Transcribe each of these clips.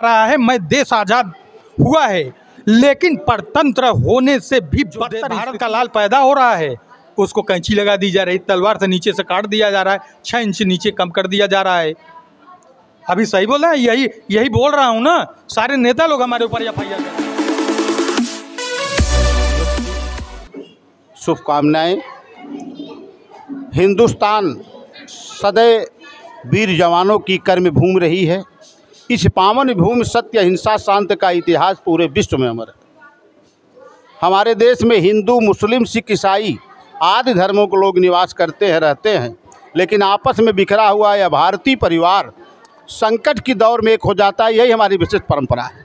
रहा है मैं देश आज़ाद हुआ है, लेकिन परतंत्र होने से भी भारत का लाल पैदा हो रहा है, उसको कैंची लगा दी जा रही, तलवार से नीचे से काट दिया जा रहा है, 6 इंच नीचे कम कर दिया जा रहा है। अभी सही बोला है, यही बोल रहा हूँ ना। सारे नेता लोग हमारे ऊपर एफआईआर कर रहे हैं। शुभकामनाएं। हिंदुस्तान सदैव वीर जवानों की कर्मभूमि रही है। इस पावन भूमि सत्य, अहिंसा, शांति का इतिहास पूरे विश्व में अमर है। हमारे देश में हिंदू, मुस्लिम, सिख, ईसाई आदि धर्मों के लोग निवास करते हैं, रहते हैं, लेकिन आपस में बिखरा हुआ यह भारतीय परिवार संकट की दौर में एक हो जाता है। यही हमारी विशिष्ट परंपरा है।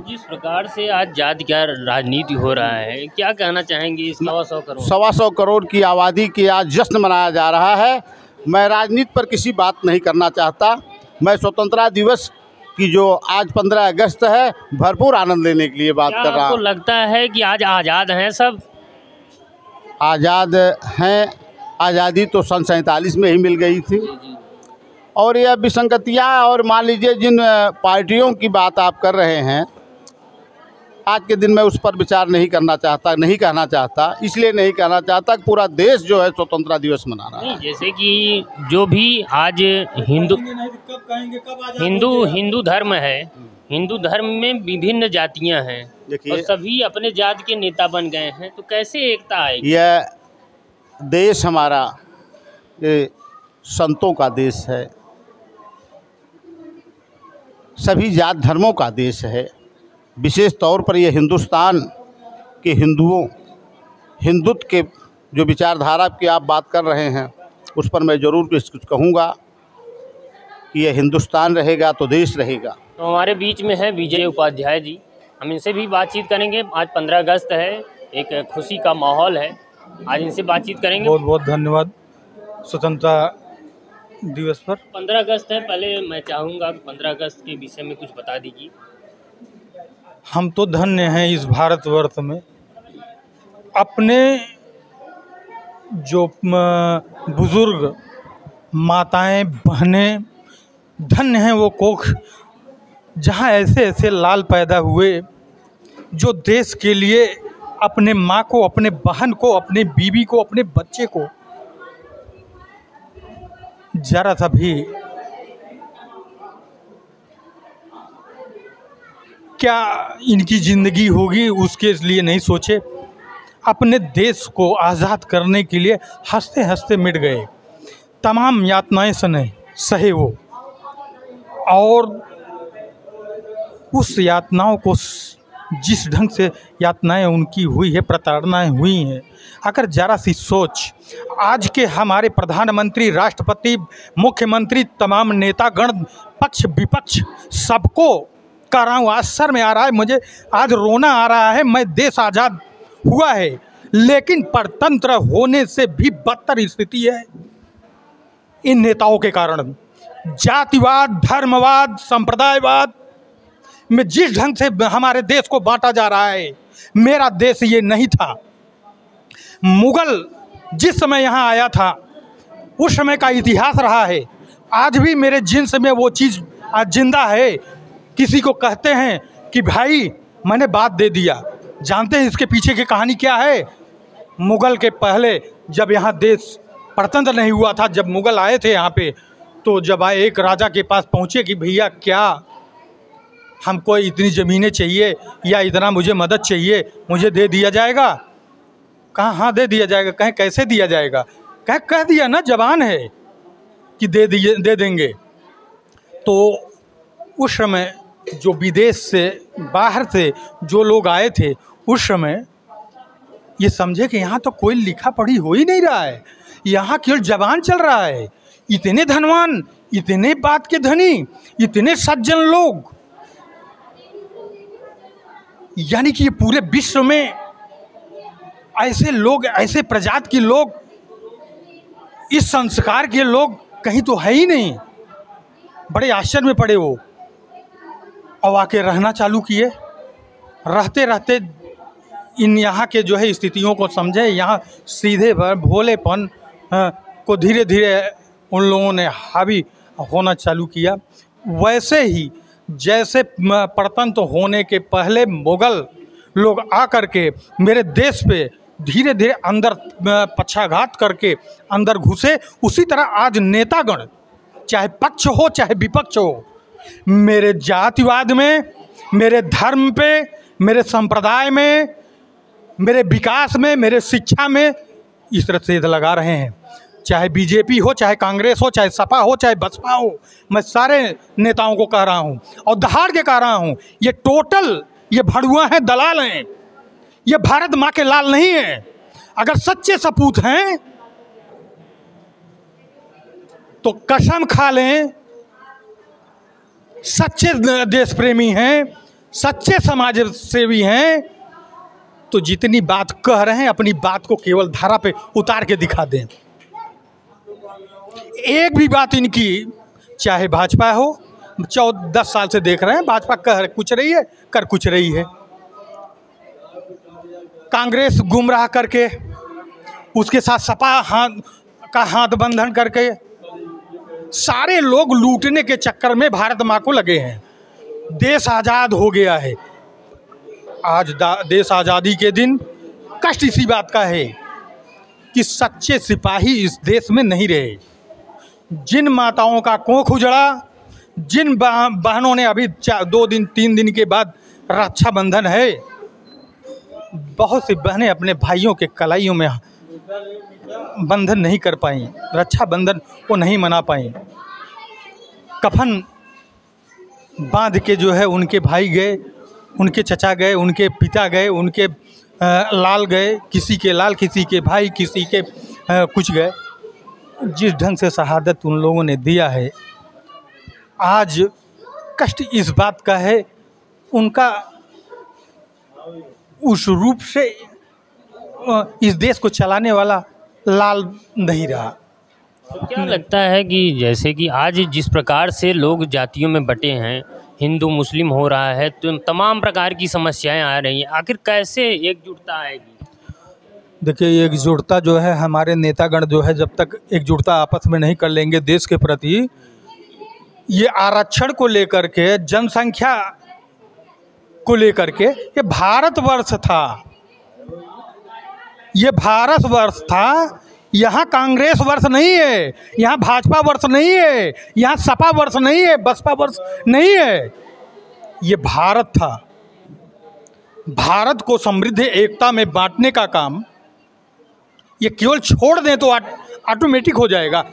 जिस प्रकार से आज जाति का राजनीति हो रहा है, क्या कहना चाहेंगे इस 125 करोड़ की आबादी की आज जश्न मनाया जा रहा है। मैं राजनीति पर किसी बात नहीं करना चाहता। मैं स्वतंत्रता दिवस की जो आज 15 अगस्त है, भरपूर आनंद लेने के लिए बात कर रहा हूँ। आपको लगता है कि आज आज़ाद हैं सब? आज़ाद हैं। आज़ादी तो सन 47 में ही मिल गई थी। और यह विसंगतियाँ, और मान लीजिए जिन पार्टियों की बात आप कर रहे हैं, आज के दिन में उस पर विचार नहीं करना चाहता, नहीं कहना चाहता। इसलिए नहीं कहना चाहता कि पूरा देश जो है स्वतंत्रता दिवस मना रहा है। जैसे कि जो भी आज हिंदू धर्म है, हिंदू धर्म में विभिन्न जातियां हैं और सभी अपने जाति के नेता बन गए हैं, तो कैसे एकता आएगी? यह देश हमारा ये संतों का देश है, सभी जात धर्मों का देश है। विशेष तौर पर यह हिंदुस्तान के हिंदुत्व के जो विचारधारा की आप बात कर रहे हैं, उस पर मैं ज़रूर कुछ कहूँगा कि यह हिंदुस्तान रहेगा तो देश रहेगा। तो हमारे बीच में है विजय उपाध्याय जी, हम इनसे भी बातचीत करेंगे। आज 15 अगस्त है, एक खुशी का माहौल है, आज इनसे बातचीत करेंगे। बहुत बहुत धन्यवाद स्वतंत्रता दिवस पर। 15 अगस्त है, पहले मैं चाहूँगा कि 15 अगस्त के विषय में कुछ बता दीजिए। हम तो धन्य हैं इस भारतवर्ष में, अपने जो बुज़ुर्ग माताएं बहनें, धन्य हैं वो कोख जहाँ ऐसे ऐसे लाल पैदा हुए जो देश के लिए अपने माँ को, अपने बहन को, अपने बीवी को, अपने बच्चे को जरा सा भी क्या इनकी ज़िंदगी होगी उसके लिए नहीं सोचे, अपने देश को आज़ाद करने के लिए हंसते हंसते मिट गए। तमाम यातनाएं सहे वो, और उस यातनाओं को जिस ढंग से यातनाएं उनकी हुई है, प्रताड़नाएं हुई हैं, अगर जरा सी सोच आज के हमारे प्रधानमंत्री, राष्ट्रपति, मुख्यमंत्री, तमाम नेतागण, पक्ष विपक्ष सबको कर रहा हूँ, आज सर में आ रहा है, मुझे आज रोना आ रहा है। मैं देश आज़ाद हुआ है, लेकिन परतंत्र होने से भी बदतर स्थिति है इन नेताओं के कारण। जातिवाद, धर्मवाद, संप्रदायवाद में जिस ढंग से हमारे देश को बांटा जा रहा है, मेरा देश ये नहीं था। मुगल जिस समय यहाँ आया था, उस समय का इतिहास रहा है, आज भी मेरे जिन्स में वो चीज़ आज जिंदा है। किसी को कहते हैं कि भाई मैंने बात दे दिया, जानते हैं इसके पीछे की कहानी क्या है? मुगल के पहले जब यहाँ देश परतंत्र नहीं हुआ था, जब मुगल आए थे यहाँ पे, तो जब आए एक राजा के पास पहुँचे कि भैया क्या हमको इतनी ज़मीनें चाहिए या इतना मुझे मदद चाहिए, मुझे दे दिया जाएगा? कहाँ हाँ दे दिया जाएगा। कहें कैसे दिया जाएगा? कह दिया ना, जबान है कि दे देंगे। तो उस समय जो विदेश से, बाहर से जो लोग आए थे, उस समय ये समझे कि यहाँ तो कोई लिखा पढ़ी हो ही नहीं रहा है, यहाँ केवल जबान चल रहा है। इतने धनवान, इतने बात के धनी, इतने सज्जन लोग, यानी कि ये पूरे विश्व में ऐसे लोग, ऐसे प्रजाति के लोग, इस संस्कार के लोग कहीं तो है ही नहीं। बड़े आश्चर्य में पड़े वो, और आके रहना चालू किए। रहते रहते इन यहाँ के जो है स्थितियों को समझे, यहाँ सीधे भोलेपन को धीरे धीरे उन लोगों ने हावी होना चालू किया। वैसे ही जैसे परतंत्र होने के पहले मुगल लोग आकर के मेरे देश पे धीरे धीरे अंदर पक्षाघात करके अंदर घुसे, उसी तरह आज नेतागण चाहे पक्ष हो चाहे विपक्ष हो, मेरे जातिवाद में, मेरे धर्म पे, मेरे संप्रदाय में, मेरे विकास में, मेरे शिक्षा में इस तरह से लगा रहे हैं। चाहे बीजेपी हो, चाहे कांग्रेस हो, चाहे सपा हो, चाहे बसपा हो, मैं सारे नेताओं को कह रहा हूँ और दहाड़ के कह रहा हूँ, ये टोटल ये भड़ुआ हैं, दलाल हैं, ये भारत माँ के लाल नहीं हैं। अगर सच्चे सपूत हैं तो कसम खा लें, सच्चे देश प्रेमी हैं, सच्चे समाज सेवी हैं, तो जितनी बात कह रहे हैं अपनी बात को केवल धारा पे उतार के दिखा दें। एक भी बात इनकी, चाहे भाजपा हो, 10 साल से देख रहे हैं भाजपा कह कुछ रही है, कर कुछ रही है। कांग्रेस गुमराह करके, उसके साथ सपा हाथ बंधन करके, सारे लोग लूटने के चक्कर में भारत माँ को लगे हैं। देश आज़ाद हो गया है। आज देश आज़ादी के दिन कष्ट इसी बात का है कि सच्चे सिपाही इस देश में नहीं रहे। जिन माताओं का कोख उजड़ा, जिन बहनों ने अभी 2 दिन 3 दिन के बाद रक्षाबंधन है, बहुत सी बहनें अपने भाइयों के कलाइयों में बंधन नहीं कर पाई, रक्षाबंधन को नहीं मना पाई। कफन बांध के जो है उनके भाई गए, उनके चचा गए, उनके पिता गए, उनके लाल गए, किसी के लाल, किसी के भाई, किसी के कुछ गए। जिस ढंग से शहादत उन लोगों ने दिया है, आज कष्ट इस बात का है उनका उस रूप से इस देश को चलाने वाला लाल नहीं रहा। तो क्या लगता है कि जैसे कि आज जिस प्रकार से लोग जातियों में बटे हैं, हिंदू मुस्लिम हो रहा है, तो तमाम प्रकार की समस्याएं आ रही हैं, आखिर कैसे एकजुटता आएगी? देखिए, एकजुटता जो है हमारे नेतागण जो है जब तक एकजुटता आपस में नहीं कर लेंगे देश के प्रति, ये आरक्षण को लेकर के, जनसंख्या को लेकर के, ये भारतवर्ष था, ये भारतवर्ष था। यहाँ कांग्रेस वर्ष नहीं है, यहाँ भाजपा वर्ष नहीं है, यहाँ सपा वर्ष नहीं है, बसपा वर्ष नहीं है, ये भारत था। भारत को समृद्ध एकता में बांटने का काम ये केवल छोड़ दें तो ऑटोमेटिक हो जाएगा,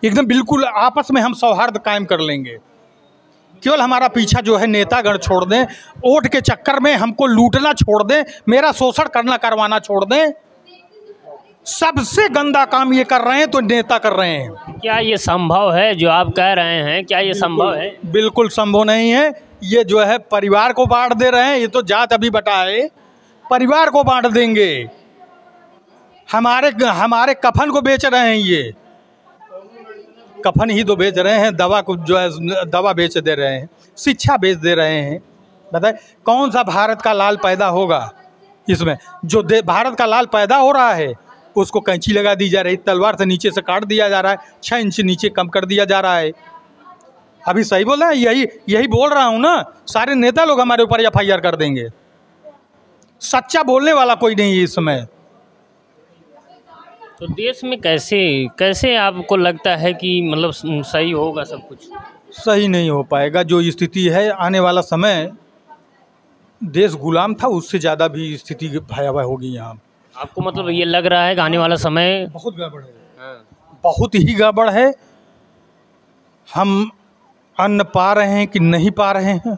एकदम बिल्कुल आपस में हम सौहार्द कायम कर लेंगे। केवल हमारा पीछा जो है नेतागण छोड़ दें, वोट के चक्कर में हमको लूटना छोड़ दें, मेरा शोषण करवाना छोड़ दें। सबसे गंदा काम ये कर रहे हैं तो नेता कर रहे हैं। क्या ये संभव है जो आप कह रहे हैं? क्या ये संभव है? बिल्कुल संभव नहीं है। ये जो है परिवार को बांट दे रहे हैं। ये तो जात अभी बटा है, परिवार को बांट देंगे। हमारे कफन को बेच रहे हैं, ये कफन ही तो बेच रहे हैं, दवा को जो है दवा बेच दे रहे हैं, शिक्षा बेच दे रहे हैं। बताए कौन सा भारत का लाल पैदा होगा इसमें? जो भारत का लाल पैदा हो रहा है उसको कैंची लगा दी जा रही, तलवार से नीचे से काट दिया जा रहा है, 6 इंच नीचे कम कर दिया जा रहा है। अभी सही बोल रहा है, यही बोल रहा हूँ ना। सारे नेता लोग हमारे ऊपर FIR कर देंगे। सच्चा बोलने वाला कोई नहीं है इस समय। तो देश में कैसे आपको लगता है कि मतलब सही होगा सब कुछ? सही नहीं हो पाएगा। जो स्थिति है, आने वाला समय देश गुलाम था उससे ज़्यादा भी स्थिति भयावह होगी यहाँ। आपको मतलब ये लग रहा है कि आने वाला समय बहुत गड़बड़ है? बहुत ही गड़बड़ है। हम अन्न पा रहे हैं कि नहीं पा रहे हैं,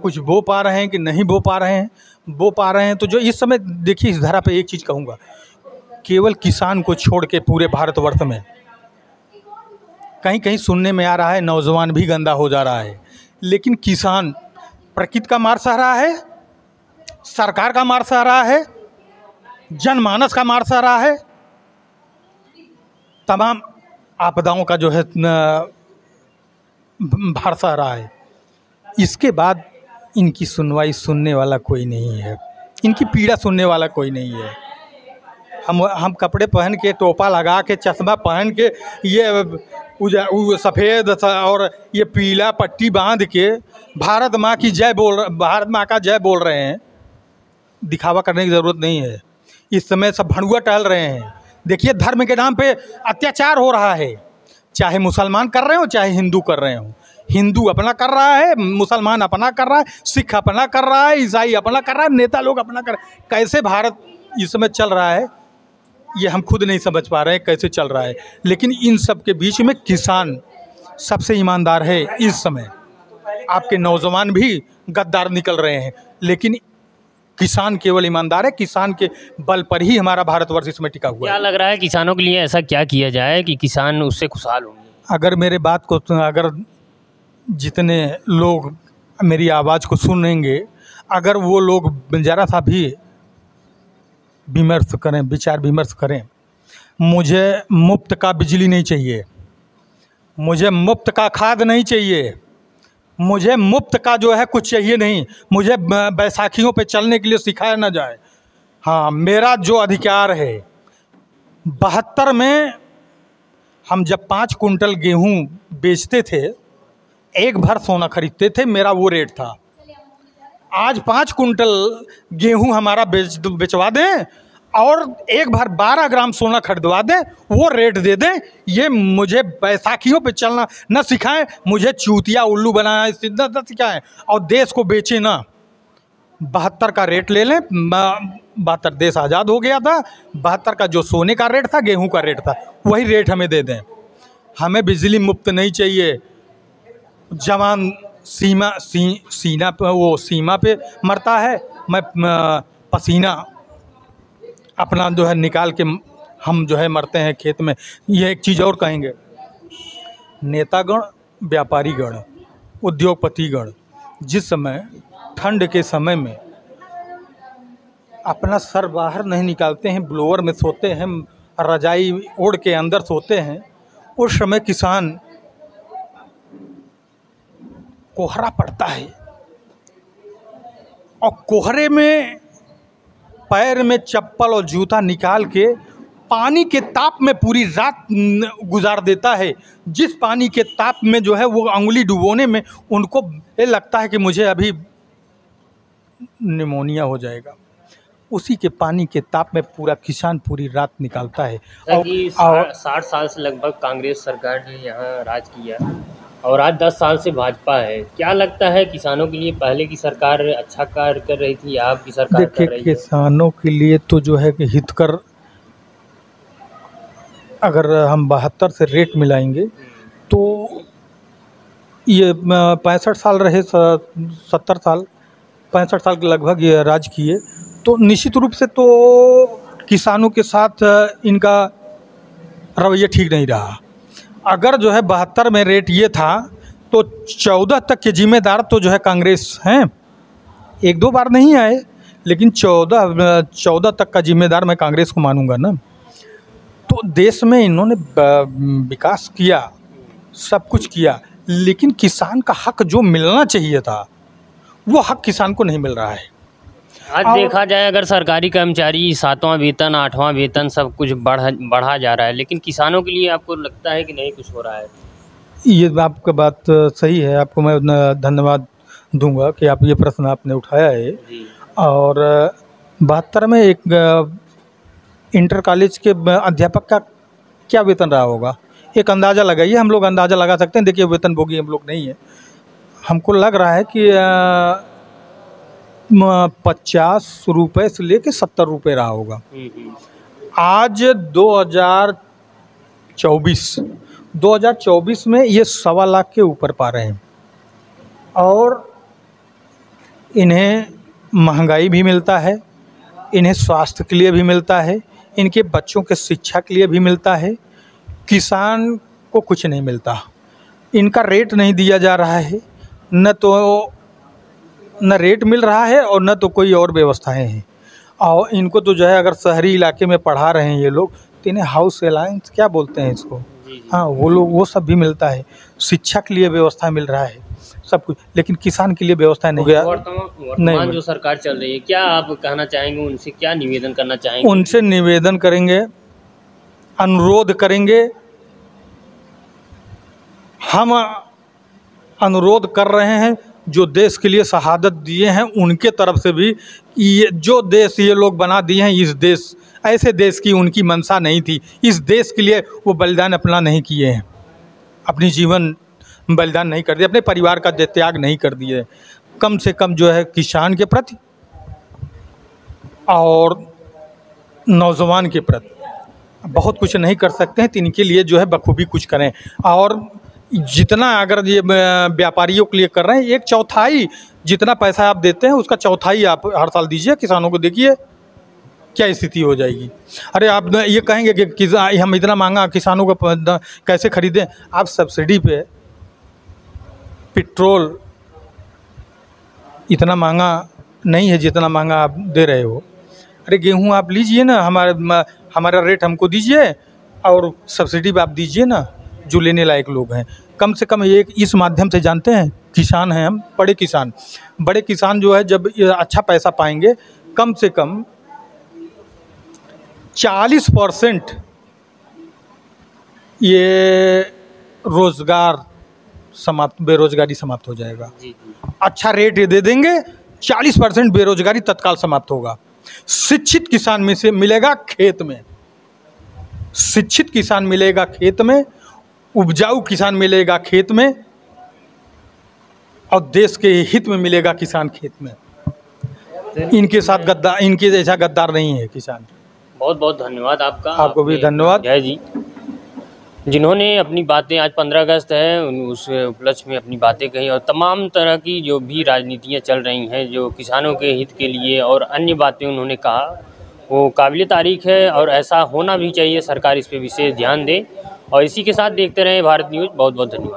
कुछ बो पा रहे हैं कि नहीं बो पा रहे हैं, बो पा रहे हैं तो जो इस समय देखिए, इस धारा पे एक चीज़ कहूँगा, केवल किसान को छोड़ के पूरे भारतवर्ष में कहीं कहीं सुनने में आ रहा है नौजवान भी गंदा हो जा रहा है, लेकिन किसान प्रकृति का मार सह रहा है, सरकार का मार सह रहा है, जनमानस का मार सह रहा है, तमाम आपदाओं का जो है भार सह रहा है। इसके बाद इनकी सुनवाई सुनने वाला कोई नहीं है, इनकी पीड़ा सुनने वाला कोई नहीं है। हम कपड़े पहन के, टोपा लगा के, चश्मा पहन के, ये वो सफ़ेद और ये पीला पट्टी बांध के भारत माँ का जय बोल रहे हैं। दिखावा करने की ज़रूरत नहीं है। इस समय सब भड़ुआ टहल रहे हैं। देखिए धर्म के नाम पे अत्याचार हो रहा है, चाहे मुसलमान कर रहे हो चाहे हिंदू कर रहे हो। हिंदू अपना कर रहा है, मुसलमान अपना कर रहा है, सिख अपना कर रहा है, ईसाई अपना कर रहा है, नेता लोग अपना कर रहे हैं। कैसे भारत इस समय चल रहा है ये हम खुद नहीं समझ पा रहे हैं कैसे चल रहा है। लेकिन इन सब के बीच में किसान सबसे ईमानदार है इस समय। आपके नौजवान भी गद्दार निकल रहे हैं, लेकिन किसान केवल ईमानदार है। किसान के बल पर ही हमारा भारतवर्ष इसमें टिका हुआ क्या है। लग रहा है किसानों के लिए ऐसा क्या किया जाए कि किसान उससे खुशहाल होंगे? अगर मेरे बात को अगर जितने लोग मेरी आवाज़ को सुनेंगे, अगर वो लोग ज़रा सा भी विमर्श करें, विचार विमर्श करें, मुझे मुफ्त का बिजली नहीं चाहिए, मुझे मुफ्त का खाद नहीं चाहिए, मुझे मुफ्त का जो है कुछ चाहिए नहीं। मुझे बैसाखियों पे चलने के लिए सिखाया ना जाए। हाँ, मेरा जो अधिकार है 72 में हम जब 5 कुंटल गेहूं बेचते थे, एक भर सोना खरीदते थे, मेरा वो रेट था। आज 5 कुंटल गेहूं हमारा बेचवा दें और एक भर 12 ग्राम सोना खरीदवा दें, वो रेट दे दें। ये मुझे बैसाखियों पे चलना न सिखाएं, मुझे चूतिया उल्लू बनाना न सिखाएं और देश को बेचे ना। 72 का रेट ले लें। 72 देश आज़ाद हो गया था। 72 का जो सोने का रेट था, गेहूं का रेट था, वही रेट हमें दे दें। हमें बिजली मुफ्त नहीं चाहिए। जवान सीना पे वो सीमा पे मरता है, मैं पसीना अपना जो है निकाल के हम जो है मरते हैं खेत में। ये एक चीज़ और कहेंगे, नेतागण, व्यापारीगण, उद्योगपतिगण जिस समय ठंड के समय में अपना सर बाहर नहीं निकालते हैं, ब्लोअर में सोते हैं, रजाई ओढ़ के अंदर सोते हैं, उस समय किसान कोहरा पड़ता है और कोहरे में पैर में चप्पल और जूता निकाल के पानी के ताप में पूरी रात गुजार देता है। जिस पानी के ताप में जो है वो अंगुली डुबोने में उनको ये लगता है कि मुझे अभी निमोनिया हो जाएगा, उसी के पानी के ताप में पूरा किसान पूरी रात निकालता है। और 60 साल से लगभग कांग्रेस सरकार ने यहाँ राज किया और आज 10 साल से भाजपा है। क्या लगता है किसानों के लिए पहले की सरकार अच्छा कार्य कर रही थी या आपकी सरकार कर रही है? किसानों के लिए तो जो है कि हितकर, अगर हम 72 से रेट मिलाएंगे तो ये 65 साल रहे, 70 साल 65 साल के लगभग ये राज किए, तो निश्चित रूप से तो किसानों के साथ इनका रवैया ठीक नहीं रहा। अगर जो है 72 में रेट ये था तो 14 तक के जिम्मेदार तो जो है कांग्रेस हैं। 1-2 बार नहीं आए, लेकिन 14 तक का जिम्मेदार मैं कांग्रेस को मानूंगा ना। तो देश में इन्होंने विकास किया, सब कुछ किया, लेकिन किसान का हक जो मिलना चाहिए था वो हक किसान को नहीं मिल रहा है। आज देखा जाए अगर सरकारी कर्मचारी 7वां वेतन 8वां वेतन सब कुछ बढ़ा जा रहा है, लेकिन किसानों के लिए आपको लगता है कि नहीं कुछ हो रहा है? ये आपका बात सही है, आपको मैं धन्यवाद दूंगा कि आप ये प्रश्न आपने उठाया है। और 72 में एक इंटर कॉलेज के अध्यापक का क्या वेतन रहा होगा, एक अंदाज़ा लगाइए। हम लोग अंदाज़ा लगा सकते हैं, देखिए वेतनभोगी हम लोग नहीं है। हमको लग रहा है कि 50 रुपये से लेके 70 रुपये रहा होगा। आज 2024 में ये 1.25 लाख के ऊपर पा रहे हैं और इन्हें महंगाई भी मिलता है, इन्हें स्वास्थ्य के लिए भी मिलता है, इनके बच्चों के शिक्षा के लिए भी मिलता है। किसान को कुछ नहीं मिलता, इनका रेट नहीं दिया जा रहा है, न रेट मिल रहा है और न तो कोई और व्यवस्थाएं हैं। और इनको तो जो है अगर शहरी इलाके में पढ़ा रहे हैं ये लोग तो इन्हें हाउस अलाउंस क्या बोलते हैं इसको, हाँ वो लोग वो सब भी मिलता है। शिक्षा के लिए व्यवस्था मिल रहा है सब कुछ, लेकिन किसान के लिए व्यवस्था नहीं गया। वर्तमान जो सरकार चल रही है, क्या आप कहना चाहेंगे, उनसे क्या निवेदन करना चाहेंगे? उनसे निवेदन करेंगे, अनुरोध करेंगे हम अनुरोध कर रहे हैं जो देश के लिए शहादत दिए हैं उनके तरफ से भी, ये जो देश ये लोग बना दिए हैं, इस देश ऐसे देश की उनकी मंशा नहीं थी। इस देश के लिए वो बलिदान अपना नहीं किए हैं, अपनी जीवन बलिदान नहीं कर दिए, अपने परिवार का त्याग नहीं कर दिए। कम से कम जो है किसान के प्रति और नौजवान के प्रति बहुत कुछ नहीं कर सकते हैं, तो इनके लिए जो है बखूबी कुछ करें। और जितना अगर ये व्यापारियों के लिए कर रहे हैं, 1/4 जितना पैसा आप देते हैं उसका 1/4 आप हर साल दीजिए किसानों को, देखिए क्या स्थिति हो जाएगी। अरे आप ये कहेंगे कि हम इतना महंगा किसानों को कैसे खरीदें। आप सब्सिडी पे पेट्रोल इतना महंगा नहीं है जितना महंगा आप दे रहे हो। अरे गेहूँ आप लीजिए ना, हमारा रेट हमको दीजिए और सब्सिडी पे आप दीजिए ना, जो लेने लायक लोग हैं। कम से कम एक इस माध्यम से जानते हैं, किसान हैं हम, बड़े किसान जो है जब ये अच्छा पैसा पाएंगे, कम से कम 40% ये बेरोजगारी समाप्त हो जाएगा। अच्छा रेट दे देंगे, 40% बेरोजगारी तत्काल समाप्त होगा। शिक्षित किसान में से मिलेगा खेत में, शिक्षित किसान मिलेगा खेत में, उपजाऊ किसान मिलेगा खेत में, और देश के हित में मिलेगा किसान खेत में। इनके साथ इनके जैसा गद्दार नहीं है किसान। बहुत बहुत धन्यवाद आपका। आपको भी धन्यवाद। जय जी, जिन्होंने अपनी बातें, आज 15 अगस्त है, उस उपलक्ष्य में अपनी बातें कही और तमाम तरह की जो भी राजनीतियाँ चल रही हैं, जो किसानों के हित के लिए और अन्य बातें उन्होंने कहा, वो काबिल तारीफ़ है और ऐसा होना भी चाहिए। सरकार इस पे विशेष ध्यान दे। और इसी के साथ देखते रहें भारत न्यूज़। बहुत बहुत धन्यवाद।